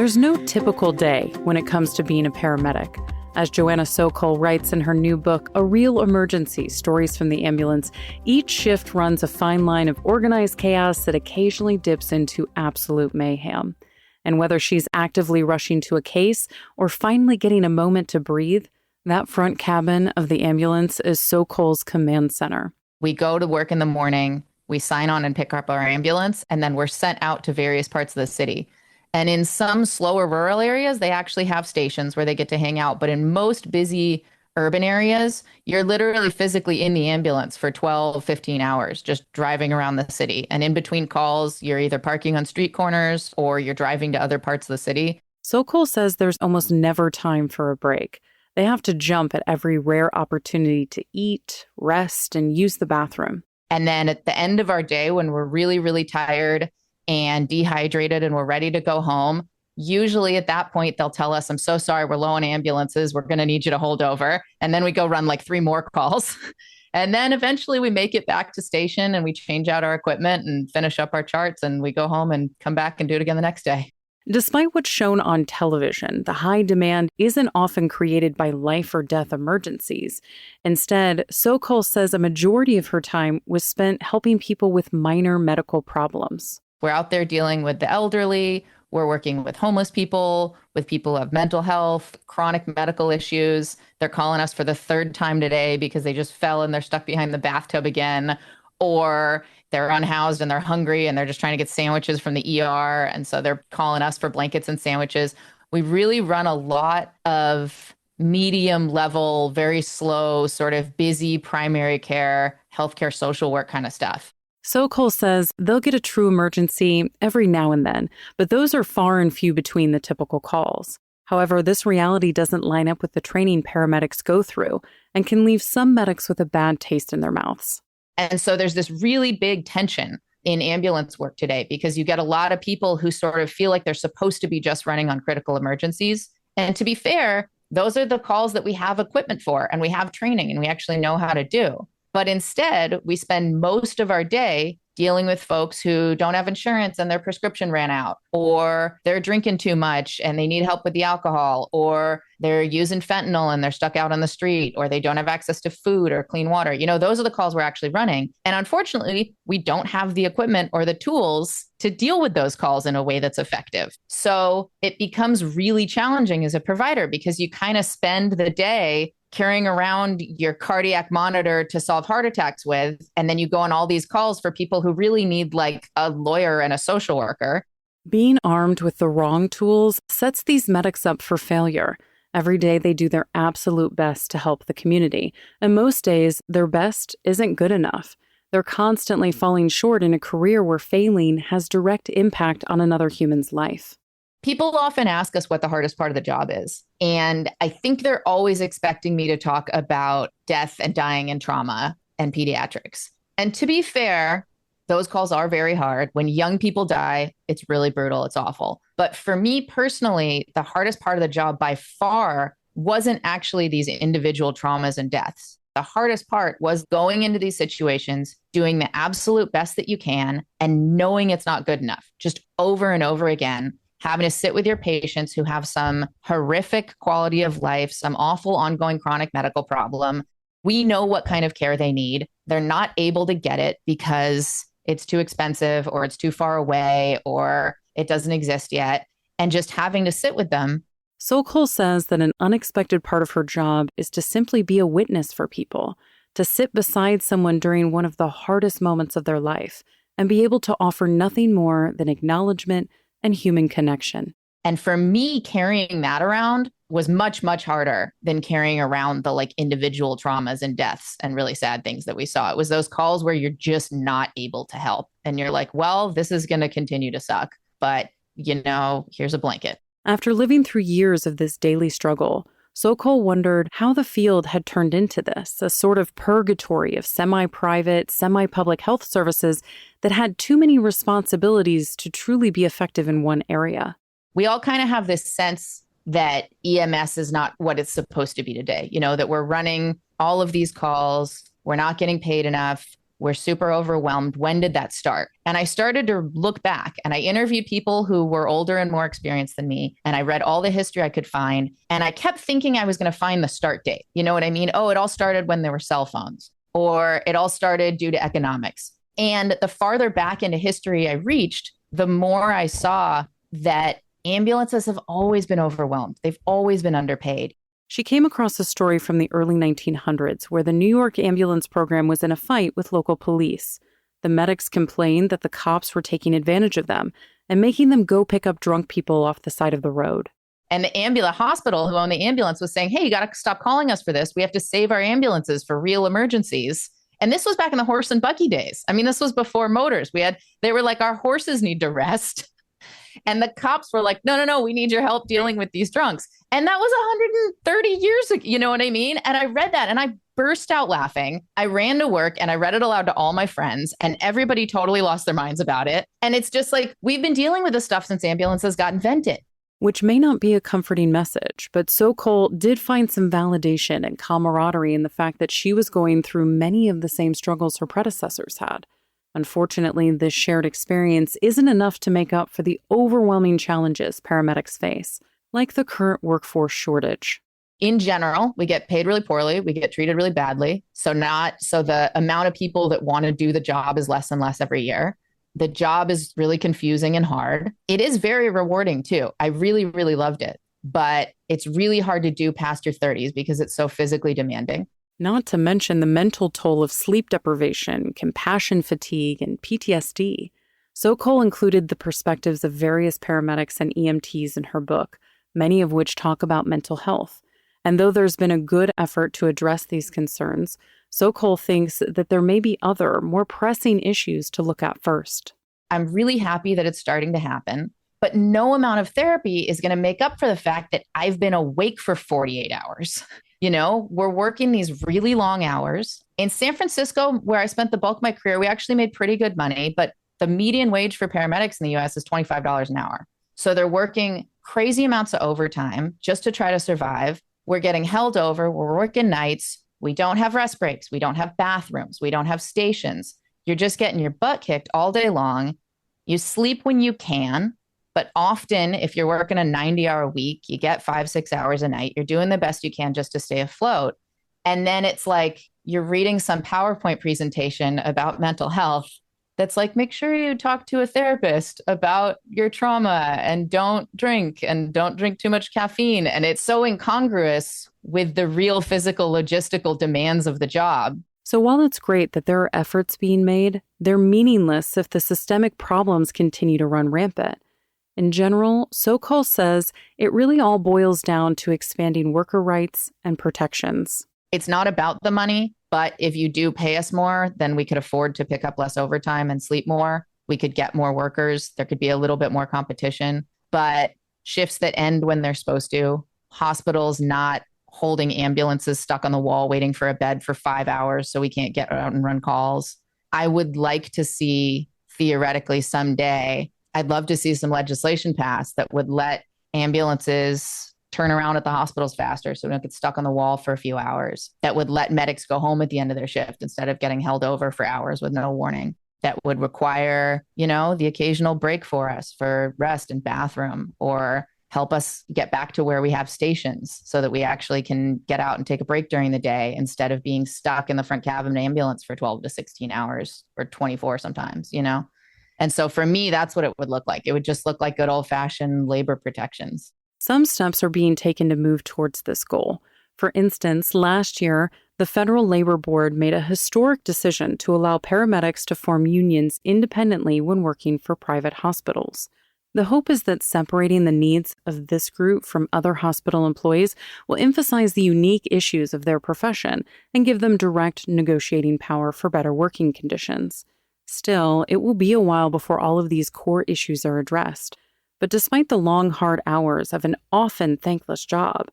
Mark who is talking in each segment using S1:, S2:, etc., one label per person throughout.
S1: There's no typical day when it comes to being a paramedic. As Joanna Sokol writes in her new book, A Real Emergency, Stories from the Ambulance, each shift runs a fine line of organized chaos that occasionally dips into absolute mayhem. And whether she's actively rushing to a case or finally getting a moment to breathe, that front cabin of the ambulance is Sokol's command center.
S2: We go to work in the morning, we sign on and pick up our ambulance, and then we're sent out to various parts of the city. And in some slower rural areas, they actually have stations where they get to hang out. But in most busy urban areas, you're literally physically in the ambulance for 12, 15 hours, just driving around the city. And in between calls, you're either parking on street corners or you're driving to other parts of the city.
S1: Sokol says there's almost never time for a break. They have to jump at every rare opportunity to eat, rest, and use the bathroom.
S2: And then at the end of our day, when we're really, really tired and dehydrated and we're ready to go home, usually at that point, they'll tell us, I'm so sorry, we're low on ambulances. We're going to need you to hold over. And then we go run like 3 more calls. And then eventually we make it back to station and we change out our equipment and finish up our charts and we go home and come back and do it again the next day.
S1: Despite what's shown on television, the high demand isn't often created by life or death emergencies. Instead, Sokol says a majority of her time was spent helping people with minor medical problems.
S2: We're out there dealing with the elderly. We're working with homeless people, with people who have mental health, chronic medical issues. They're calling us for the 3rd time today because they just fell and they're stuck behind the bathtub again, or they're unhoused and they're hungry and they're just trying to get sandwiches from the ER. And so they're calling us for blankets and sandwiches. We really run a lot of medium level, very slow, sort of busy primary care, healthcare, social work kind of stuff.
S1: Sokol says they'll get a true emergency every now and then, but those are far and few between the typical calls. However, this reality doesn't line up with the training paramedics go through and can leave some medics with a bad taste in their mouths.
S2: And so there's this really big tension in ambulance work today because you get a lot of people who sort of feel like they're supposed to be just running on critical emergencies. And to be fair, those are the calls that we have equipment for and we have training and we actually know how to do. But instead, we spend most of our day dealing with folks who don't have insurance and their prescription ran out, or they're drinking too much and they need help with the alcohol, or they're using fentanyl and they're stuck out on the street, or they don't have access to food or clean water. You know, those are the calls we're actually running. And unfortunately, we don't have the equipment or the tools to deal with those calls in a way that's effective. So it becomes really challenging as a provider because you kind of spend the day carrying around your cardiac monitor to solve heart attacks with, and then you go on all these calls for people who really need like a lawyer and a social worker.
S1: Being armed with the wrong tools sets these medics up for failure. Every day they do their absolute best to help the community, and most days their best isn't good enough. They're constantly falling short in a career where failing has direct impact on another human's life.
S2: People often ask us what the hardest part of the job is. And I think they're always expecting me to talk about death and dying and trauma and pediatrics. And to be fair, those calls are very hard. When young people die, it's really brutal. It's awful. But for me personally, the hardest part of the job by far wasn't actually these individual traumas and deaths. The hardest part was going into these situations, doing the absolute best that you can, and knowing it's not good enough, just over and over again. Having to sit with your patients who have some horrific quality of life, some awful ongoing chronic medical problem. We know what kind of care they need. They're not able to get it because it's too expensive or it's too far away or it doesn't exist yet. And just having to sit with them.
S1: Sokol says that an unexpected part of her job is to simply be a witness for people, to sit beside someone during one of the hardest moments of their life and be able to offer nothing more than acknowledgement and human connection.
S2: And for me, carrying that around was much, much harder than carrying around the like individual traumas and deaths and really sad things that we saw. It was those calls where you're just not able to help. And you're like, well, this is going to continue to suck, but you know, here's a blanket.
S1: After living through years of this daily struggle, Sokol wondered how the field had turned into this, a sort of purgatory of semi-private, semi-public health services that had too many responsibilities to truly be effective in one area.
S2: We all kind of have this sense that EMS is not what it's supposed to be today, you know, that we're running all of these calls, we're not getting paid enough, We're super overwhelmed. When did that start? And I started to look back and I interviewed people who were older and more experienced than me. And I read all the history I could find. And I kept thinking I was going to find the start date. You know what I mean? Oh, it all started when there were cell phones, or it all started due to economics. And the farther back into history I reached, the more I saw that ambulances have always been overwhelmed. They've always been underpaid.
S1: She came across a story from the early 1900s where the New York ambulance program was in a fight with local police. The medics complained that the cops were taking advantage of them and making them go pick up drunk people off the side of the road.
S2: And the hospital who owned the ambulance was saying, hey, you got to stop calling us for this. We have to save our ambulances for real emergencies. And this was back in the horse and buggy days. I mean, this was before motors. They were like, our horses need to rest. And the cops were like, no, we need your help dealing with these drunks. And that was 130 years ago. You know what I mean? And I read that and I burst out laughing. I ran to work and I read it aloud to all my friends, and everybody totally lost their minds about it. And it's just like, we've been dealing with this stuff since ambulances got invented.
S1: Which may not be a comforting message, but Sokol did find some validation and camaraderie in the fact that she was going through many of the same struggles her predecessors had. Unfortunately, this shared experience isn't enough to make up for the overwhelming challenges paramedics face, like the current workforce shortage.
S2: In general, we get paid really poorly. We get treated really badly. So the amount of people that want to do the job is less and less every year. The job is really confusing and hard. It is very rewarding too. I really, really loved it, but it's really hard to do past your 30s because it's so physically demanding.
S1: Not to mention the mental toll of sleep deprivation, compassion fatigue, and PTSD. Sokol included the perspectives of various paramedics and EMTs in her book, many of which talk about mental health. And though there's been a good effort to address these concerns, Sokol thinks that there may be other, more pressing issues to look at first.
S2: I'm really happy that it's starting to happen, but no amount of therapy is going to make up for the fact that I've been awake for 48 hours. You know, we're working these really long hours. In San Francisco, where I spent the bulk of my career, we actually made pretty good money, but the median wage for paramedics in the US is $25 an hour. So they're working crazy amounts of overtime just to try to survive. We're getting held over. We're working nights. We don't have rest breaks. We don't have bathrooms. We don't have stations. You're just getting your butt kicked all day long. You sleep when you can. But often, if you're working a 90-hour week, you get 5-6 hours a night. You're doing the best you can just to stay afloat. And then it's like you're reading some PowerPoint presentation about mental health that's like, make sure you talk to a therapist about your trauma and don't drink too much caffeine. And it's so incongruous with the real physical logistical demands of the job.
S1: So while it's great that there are efforts being made, they're meaningless if the systemic problems continue to run rampant. In general, Sokol says it really all boils down to expanding worker rights and protections.
S2: It's not about the money, but if you do pay us more, then we could afford to pick up less overtime and sleep more. We could get more workers. There could be a little bit more competition, but shifts that end when they're supposed to, hospitals not holding ambulances stuck on the wall waiting for a bed for 5 hours so we can't get out and run calls. I would like to see, theoretically someday, I'd love to see some legislation passed that would let ambulances turn around at the hospitals faster so we don't get stuck on the wall for a few hours. That would let medics go home at the end of their shift instead of getting held over for hours with no warning. That would require, the occasional break for us for rest and bathroom, or help us get back to where we have stations so that we actually can get out and take a break during the day instead of being stuck in the front cab of an ambulance for 12 to 16 hours or 24 sometimes, And so for me, that's what it would look like. It would just look like good old-fashioned labor protections.
S1: Some steps are being taken to move towards this goal. For instance, last year, the Federal Labor Board made a historic decision to allow paramedics to form unions independently when working for private hospitals. The hope is that separating the needs of this group from other hospital employees will emphasize the unique issues of their profession and give them direct negotiating power for better working conditions. Still, it will be a while before all of these core issues are addressed. But despite the long, hard hours of an often thankless job,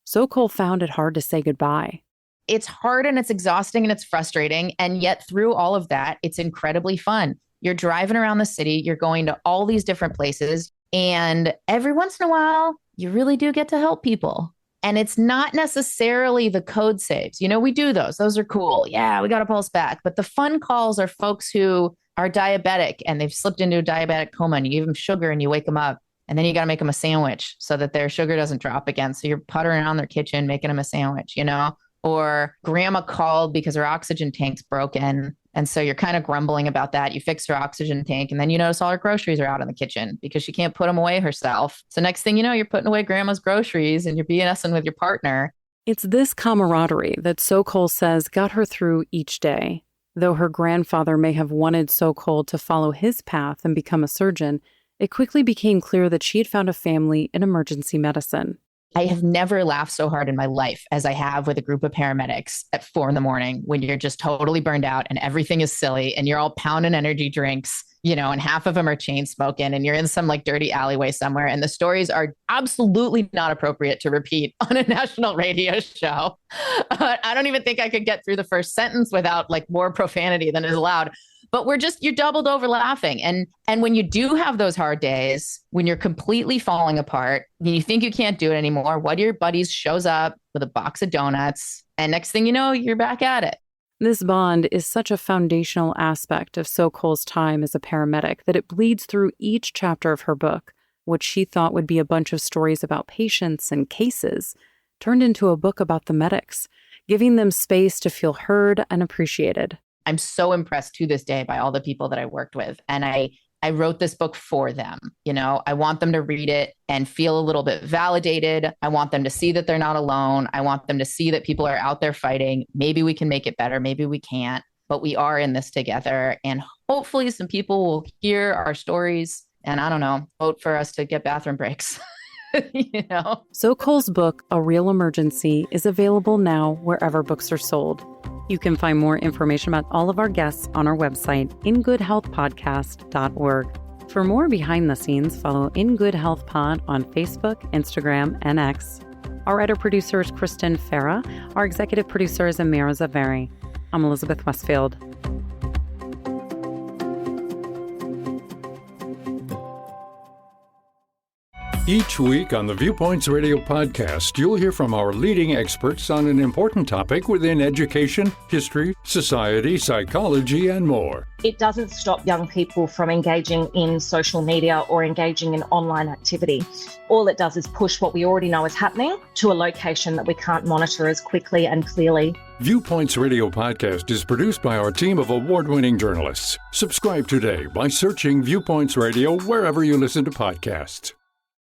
S1: Sokol found it hard to say goodbye.
S2: It's hard and it's exhausting and it's frustrating. And yet through all of that, it's incredibly fun. You're driving around the city, you're going to all these different places, and every once in a while, you really do get to help people. And it's not necessarily the code saves. We do those. Those are cool. Yeah, we got to pulse back. But the fun calls are folks who are diabetic and they've slipped into a diabetic coma, and you give them sugar and you wake them up. And then you got to make them a sandwich so that their sugar doesn't drop again. So you're puttering around their kitchen, making them a sandwich, Or grandma called because her oxygen tank's broken. And so you're kind of grumbling about that. You fix her oxygen tank, and then you notice all her groceries are out in the kitchen because she can't put them away herself. So next thing you know, you're putting away grandma's groceries and you're BSing with your partner.
S1: It's this camaraderie that Sokol says got her through each day. Though her grandfather may have wanted Sokol to follow his path and become a surgeon, it quickly became clear that she had found a family in emergency medicine.
S2: I have never laughed so hard in my life as I have with a group of paramedics at 4 a.m. when you're just totally burned out and everything is silly and you're all pounding energy drinks, and half of them are chain smoking and you're in some dirty alleyway somewhere. And the stories are absolutely not appropriate to repeat on a national radio show. I don't even think I could get through the first sentence without more profanity than is allowed. But you're doubled over laughing. And when you do have those hard days, when you're completely falling apart, and you think you can't do it anymore, one of your buddies shows up with a box of donuts, and next thing you know, you're back at it.
S1: This bond is such a foundational aspect of Sokol's time as a paramedic that it bleeds through each chapter of her book. What she thought would be a bunch of stories about patients and cases turned into a book about the medics, giving them space to feel heard and appreciated.
S2: I'm so impressed to this day by all the people that I worked with. And I wrote this book for them. I want them to read it and feel a little bit validated. I want them to see that they're not alone. I want them to see that people are out there fighting. Maybe we can make it better. Maybe we can't, but we are in this together. And hopefully some people will hear our stories and, I don't know, vote for us to get bathroom breaks.
S1: Sokol's book, A Real Emergency, is available now wherever books are sold. You can find more information about all of our guests on our website, ingoodhealthpodcast.org. For more behind the scenes, follow In Good Health Pod on Facebook, Instagram, and X. Our writer-producer is Kristen, Farrah. Our executive producer is Amira Zaveri. I'm Elizabeth Westfield.
S3: Each week on the Viewpoints Radio podcast, you'll hear from our leading experts on an important topic within education, history, society, psychology, and more.
S4: It doesn't stop young people from engaging in social media or engaging in online activity. All it does is push what we already know is happening to a location that we can't monitor as quickly and clearly.
S3: Viewpoints Radio podcast is produced by our team of award-winning journalists. Subscribe today by searching Viewpoints Radio wherever you listen to podcasts.